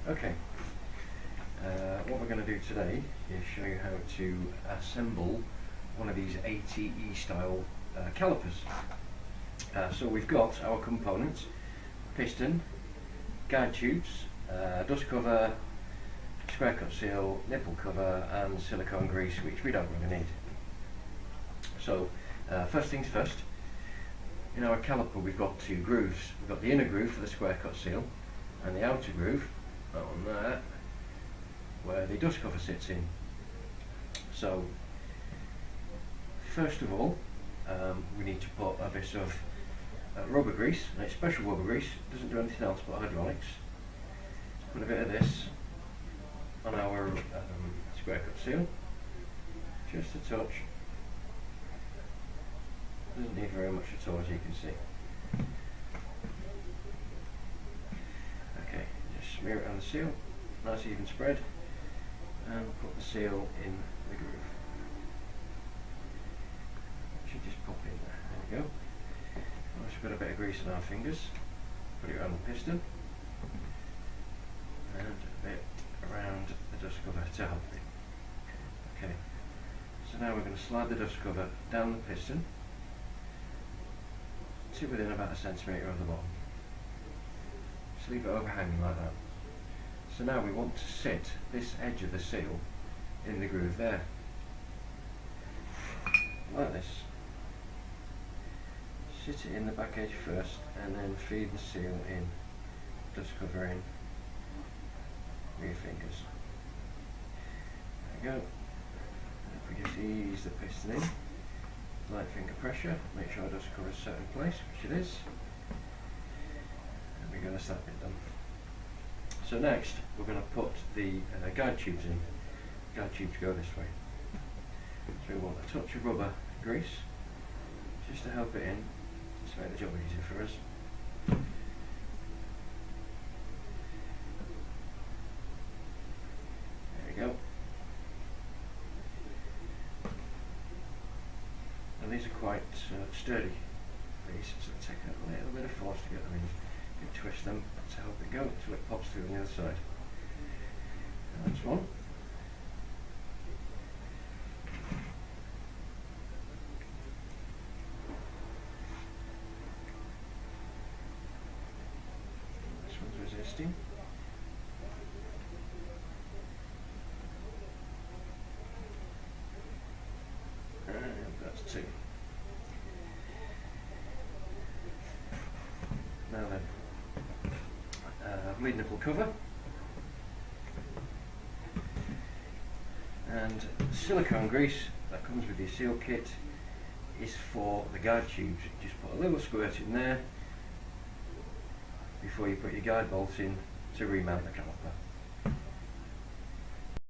Okay, what we're going to do today is show you how to assemble one of these ATE style calipers. So we've got our components: piston, guide tubes, dust cover, square cut seal, nipple cover and silicone grease, which we don't really need. So first things first, in our caliper we've got two grooves. We've got the inner groove for the square cut seal and the outer groove on there where the dust cover sits in. So first of all, we need to put a bit of rubber grease, and it's special rubber grease, it doesn't do anything else but hydraulics. Let's put a bit of this on our square cut seal, just a touch. Doesn't need very much at all, as you can see. Okay, just smear it on the seal, nice even spread, and put the seal in the groove. Should just pop in there. There we go. Once we've got a bit of grease on our fingers, put it around the piston and a bit around the dust cover to help it. Okay, so now we're going to slide the dust cover down the piston to within about 1 centimetre of the bottom. Just leave it overhanging like that. So now we want to sit this edge of the seal in the groove there, like this. Sit it in the back edge first and then feed the seal in, dust cover in with your fingers. There we go. If we just ease the piston in, light finger pressure, make sure our dust cover is set in place, which it is. And we're going to slap it done. So next we're going to put the guide tubes in. Guide tubes go this way. So we want a touch of rubber grease just to help it in, to make the job easier for us. There we go. And these are quite sturdy, these, so take a little bit of force to get them in. You twist them to help it go until it pops through on the other side. And that's one. This one's resisting. And that's two. Now then, bleed nipple cover and silicone grease that comes with your seal kit is for the guide tubes. You just put a little squirt in there before you put your guide bolts in to remount the caliper.